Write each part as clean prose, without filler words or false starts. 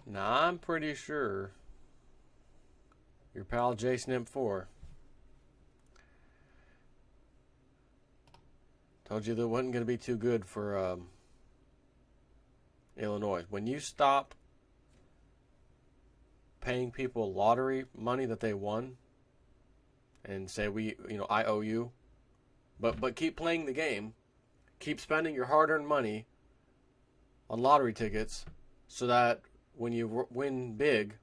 Now, I'm pretty sure your pal Jason Imp4 told you that it wasn't going to be too good for Illinois. When you stop paying people lottery money that they won and say, I owe you, but keep playing the game, keep spending your hard-earned money on lottery tickets so that when you win big,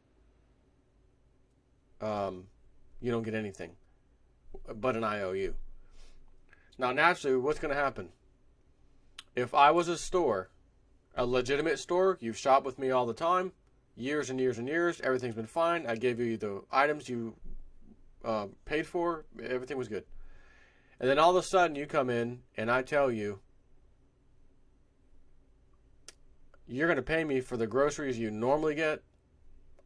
you don't get anything but an IOU. Now, naturally, what's going to happen? If I was a store, a legitimate store, you've shopped with me all the time, years and years and years, everything's been fine, I gave you the items you paid for, everything was good. And then all of a sudden you come in and I tell you, you're going to pay me for the groceries you normally get,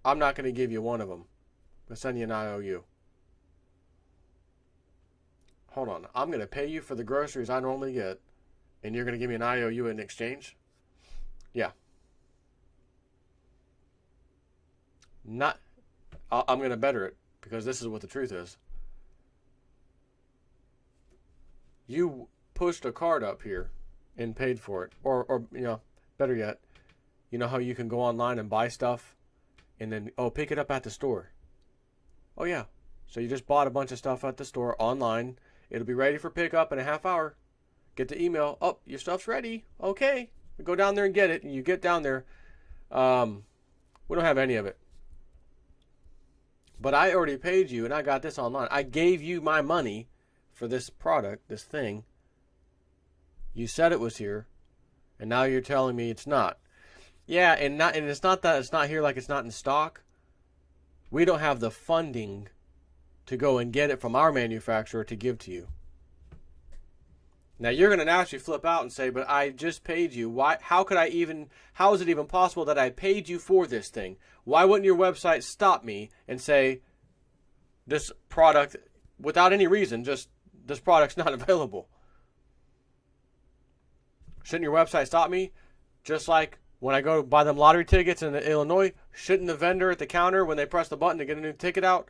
I'm not going to give you one of them. I'm going to send you an IOU. Hold on, I'm going to pay you for the groceries I normally get, and you're going to give me an IOU in exchange? Yeah. I'm going to better it, because this is what the truth is. You pushed a card up here and paid for it. Or better yet, you know how you can go online and buy stuff and then, pick it up at the store. Oh, yeah. So you just bought a bunch of stuff at the store online. It'll be ready for pickup in a half hour. Get the email. Oh, your stuff's ready. Okay. Go down there and get it. And you get down there. We don't have any of it. But I already paid you and I got this online. I gave you my money for this product, this thing. You said it was here. And now you're telling me it's not. Yeah, and it's not that it's not here like it's not in stock. We don't have the funding to go and get it from our manufacturer to give to you. Now you're going to naturally flip out and say, but I just paid you. Why? How is it even possible that I paid you for this thing? Why wouldn't your website stop me and say, this product, without any reason, just this product's not available? Shouldn't your website stop me? Just like when I go buy them lottery tickets in Illinois, shouldn't the vendor at the counter, when they press the button to get a new ticket out,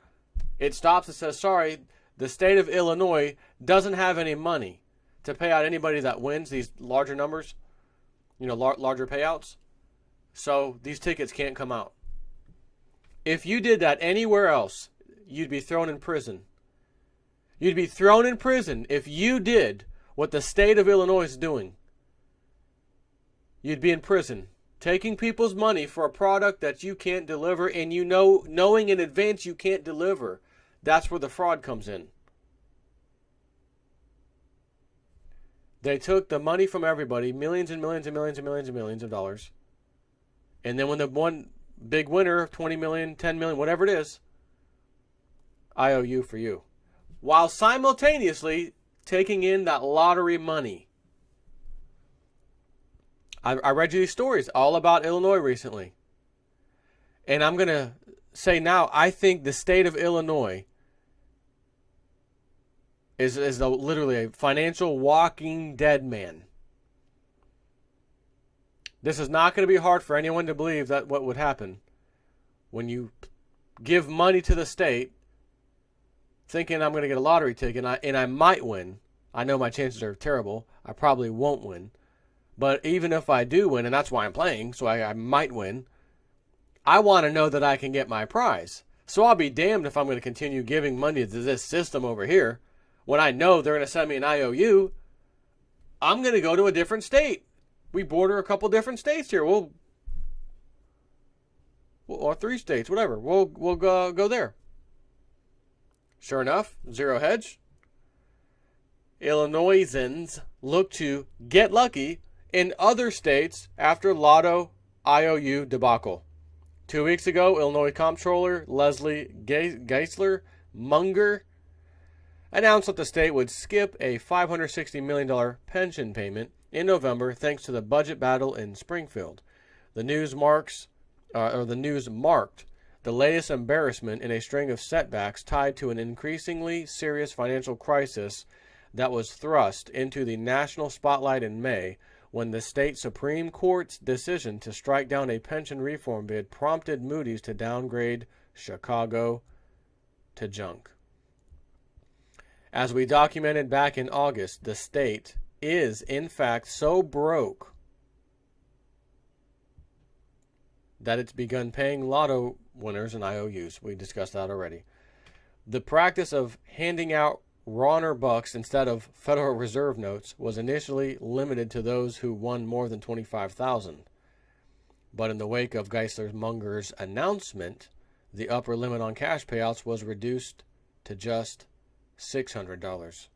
it stops and says, sorry, the state of Illinois doesn't have any money to pay out anybody that wins these larger numbers, larger payouts. So these tickets can't come out. If you did that anywhere else, you'd be thrown in prison. You'd be thrown in prison if you did what the state of Illinois is doing. You'd be in prison, taking people's money for a product that you can't deliver, and knowing in advance you can't deliver. That's where the fraud comes in. They took the money from everybody, millions and millions and millions and millions and millions of dollars. And then when the one big winner, 20 million, 10 million, whatever it is, IOU for you. While simultaneously taking in that lottery money. I read you these stories all about Illinois recently. And I'm going to say now, I think the state of Illinois is literally a financial walking dead man. This is not going to be hard for anyone to believe that what would happen when you give money to the state thinking I'm going to get a lottery ticket and I might win. I know my chances are terrible. I probably won't win. But even if I do win, and that's why I'm playing, so I might win, I want to know that I can get my prize. So I'll be damned if I'm going to continue giving money to this system over here when I know they're going to send me an IOU. I'm going to go to a different state. We border a couple different states here. Or 3 states, whatever. We'll go there. Sure enough, zero hedge. Illinoisans look to get lucky in other states after Lotto IOU debacle. 2 weeks ago, Illinois Comptroller Leslie Geisler Munger announced that the state would skip a $560 million pension payment in November thanks to the budget battle in Springfield. The news marked the latest embarrassment in a string of setbacks tied to an increasingly serious financial crisis that was thrust into the national spotlight in May when the state Supreme Court's decision to strike down a pension reform bid prompted Moody's to downgrade Chicago to junk. As we documented back in August, the state is, in fact, so broke that it's begun paying lotto winners and IOUs. We discussed that already. The practice of handing out Ronner bucks instead of Federal Reserve notes was initially limited to those who won more than $25,000. But in the wake of Geisler Munger's announcement, the upper limit on cash payouts was reduced to just $600.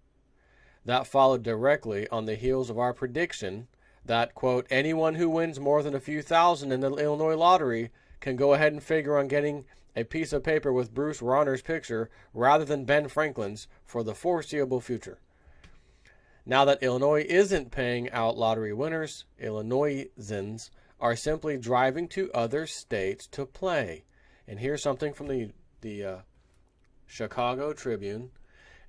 That followed directly on the heels of our prediction that, quote, anyone who wins more than a few thousand in the Illinois lottery can go ahead and figure on getting a piece of paper with Bruce Ronner's picture rather than Ben Franklin's for the foreseeable future. Now that Illinois isn't paying out lottery winners, Illinoisans are simply driving to other states to play. And here's something from the Chicago Tribune.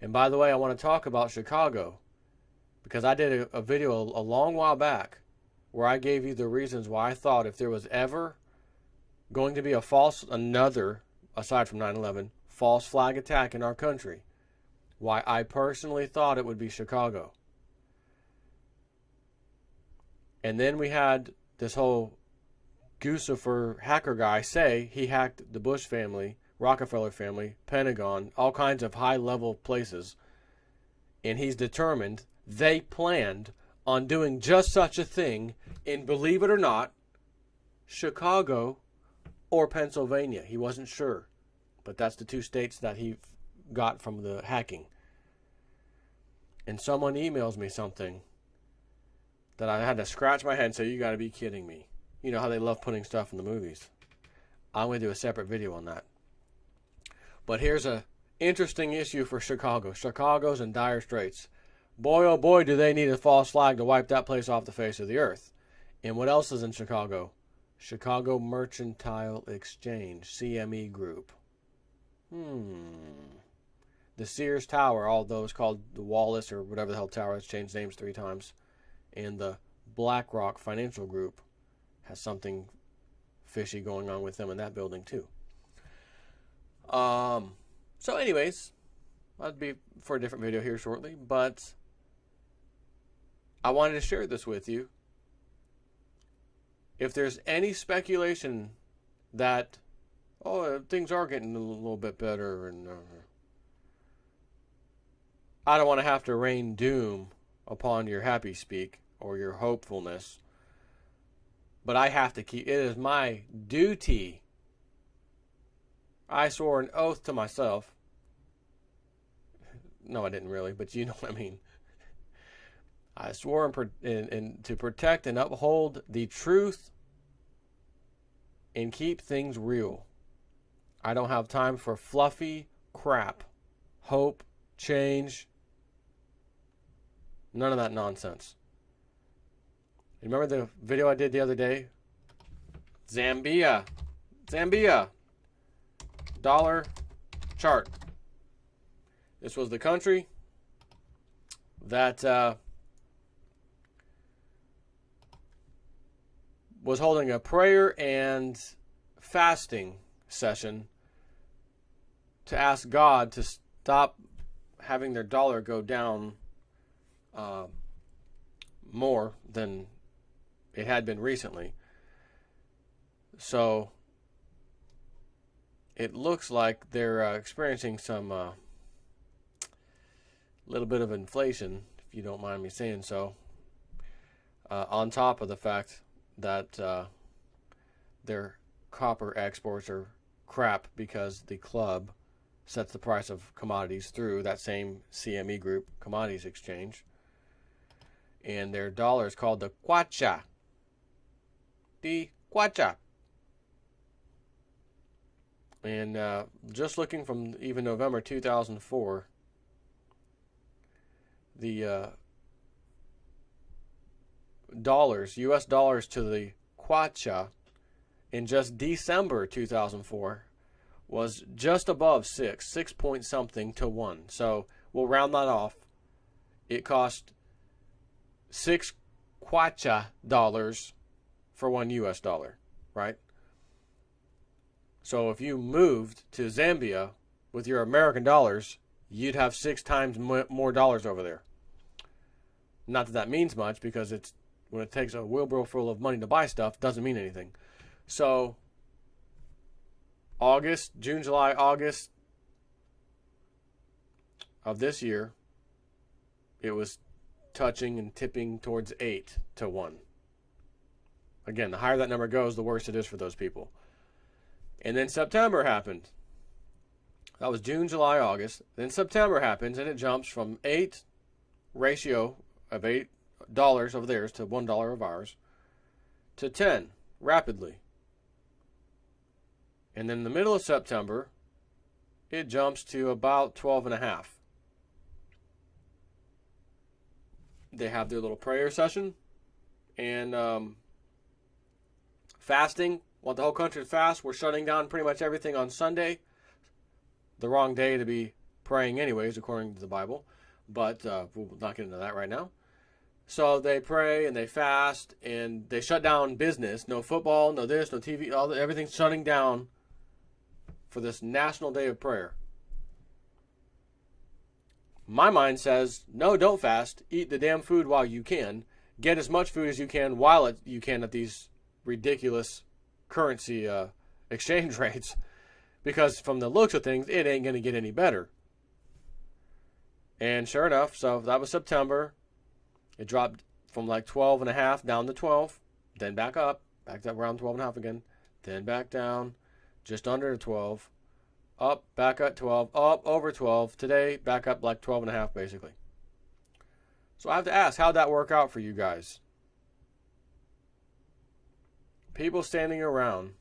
And by the way, I want to talk about Chicago because I did a video a long while back where I gave you the reasons why I thought if there was ever going to be another, aside from 9/11, false flag attack in our country, why I personally thought it would be Chicago. And then we had this whole Guccifer hacker guy say he hacked the Bush family, Rockefeller family, Pentagon, all kinds of high-level places, and he's determined they planned on doing just such a thing in, believe it or not, Chicago or Pennsylvania. He wasn't sure, but that's the two states that he got from the hacking. And someone emails me something that I had to scratch my head and say, you got to be kidding me. You know how they love putting stuff in the movies. I'm going to do a separate video on that. But here's a interesting issue for Chicago. Chicago's in dire straits. Boy, oh boy, do they need a false flag to wipe that place off the face of the earth. And what else is in Chicago? Chicago Mercantile Exchange, CME Group. The Sears Tower, although it's called the Wallace or whatever the hell tower, it's changed names 3 times. And the BlackRock Financial Group has something fishy going on with them in that building too. So anyways, that'd be for a different video here shortly, but I wanted to share this with you. If there's any speculation that, things are getting a little bit better, and I don't want to have to rain doom upon your happy speak or your hopefulness, but I have to keep, it is my duty. I swore an oath to myself. No, I didn't really, but you know what I mean. I swore to protect and uphold the truth and keep things real. I don't have time for fluffy crap. Hope, change, none of that nonsense. Remember the video I did the other day? Zambia. Dollar chart. This was the country that was holding a prayer and fasting session to ask God to stop having their dollar go down more than it had been recently. So it looks like they're experiencing some little bit of inflation, if you don't mind me saying so, on top of the fact that their copper exports are crap because the club sets the price of commodities through that same CME Group Commodities Exchange. And their dollar is called the kwacha. The kwacha. And just looking from even November 2004, the dollars, U.S. dollars to the kwacha in just December 2004 was just above 6 point something to 1. So we'll round that off. It cost 6 kwacha dollars for one US dollar, right? So if you moved to Zambia with your American dollars, you'd have 6 times more dollars over there. Not that that means much, because it's when it takes a wheelbarrow full of money to buy stuff, doesn't mean anything. So June, July, August of this year, it was touching and tipping towards 8 to 1. Again, the higher that number goes, the worse it is for those people. And then September happened. That was June, July, August. Then September happens, and it jumps from 8 ratio of $8 of theirs to $1 of ours to 10 rapidly. And then in the middle of September, it jumps to about 12.5. They have their little prayer session and fasting. Want the whole country to fast. We're shutting down pretty much everything on Sunday. The wrong day to be praying anyways, according to the Bible. But we'll not get into that right now. So they pray and they fast and they shut down business. No football, no this, no TV. Everything's shutting down for this National Day of Prayer. My mind says, no, don't fast. Eat the damn food while you can. Get as much food as you can while you can at these ridiculous currency exchange rates. Because from the looks of things, it ain't going to get any better. And sure enough, so that was September. It dropped from like 12.5 down to 12. Then back up around 12.5 again. Then back down, just under 12. Up, back at 12, up, over 12. Today, back up like 12.5 basically. So I have to ask, how'd that work out for you guys? People standing around.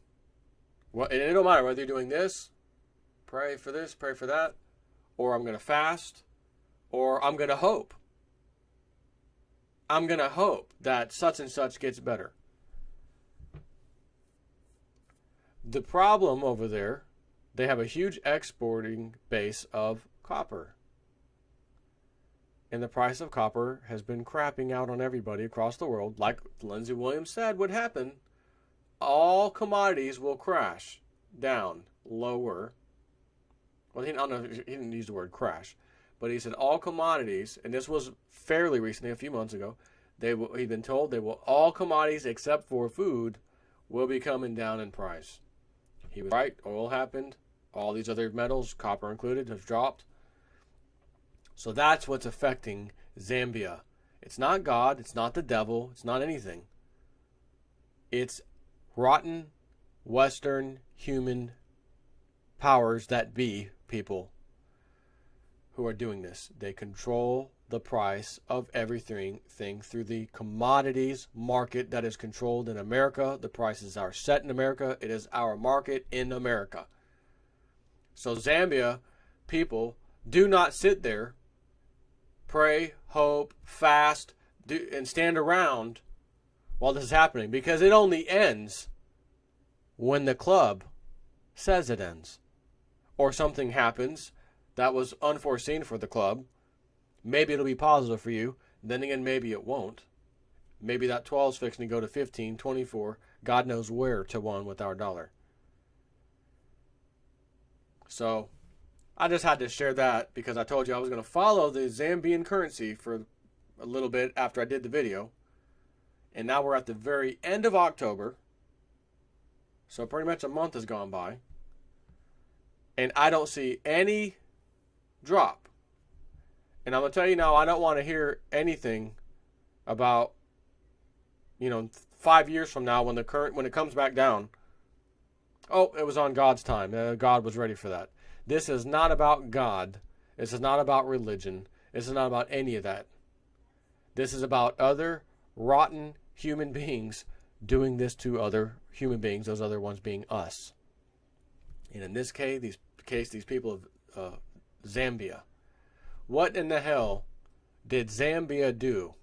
Well, and it don't matter whether you're doing this, pray for this, pray for that, or I'm going to fast, or I'm going to hope. I'm going to hope that such and such gets better. The problem over there, they have a huge exporting base of copper. And the price of copper has been crapping out on everybody across the world. Like Lindsey Williams said would happen. All commodities will crash down lower. Well, I don't know, he didn't use the word crash. But he said all commodities, and this was fairly recently, a few months ago, he'd been told all commodities except for food will be coming down in price. He was right. Oil happened. All these other metals, copper included, have dropped. So that's what's affecting Zambia. It's not God. It's not the devil. It's not anything. It's rotten, Western, human powers that be people who are doing this. They control the price of everything through the commodities market that is controlled in America. The prices are set in America. It is our market in America. So Zambia people, do not sit there, pray, hope, fast, and stand around while this is happening, because it only ends when the club says it ends. Or something happens that was unforeseen for the club. Maybe it'll be positive for you. Then again, maybe it won't. Maybe that 12 is fixing to go to 15, 24. God knows where to 1 with our dollar. So I just had to share that because I told you I was going to follow the Zambian currency for a little bit after I did the video. And now we're at the very end of October. So pretty much a month has gone by. And I don't see any drop. And I'm going to tell you now, I don't want to hear anything about, 5 years from now when it comes back down. Oh, it was on God's time. God was ready for that. This is not about God. This is not about religion. This is not about any of that. This is about other rotten human beings doing this to other human beings, those other ones being us. And in this case, these people of Zambia. What in the hell did Zambia do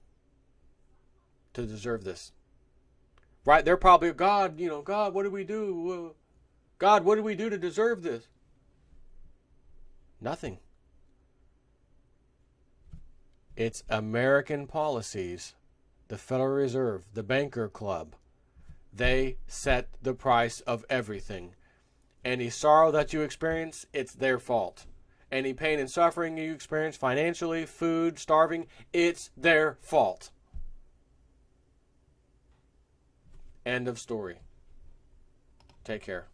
to deserve this? Right? They're probably, God, God, what did we do? God, what did we do to deserve this? Nothing. It's American policies the Federal Reserve, the banker club. They set the price of everything. Any sorrow that you experience, it's their fault. Any pain and suffering you experience financially, food, starving, it's their fault. End of story. Take care.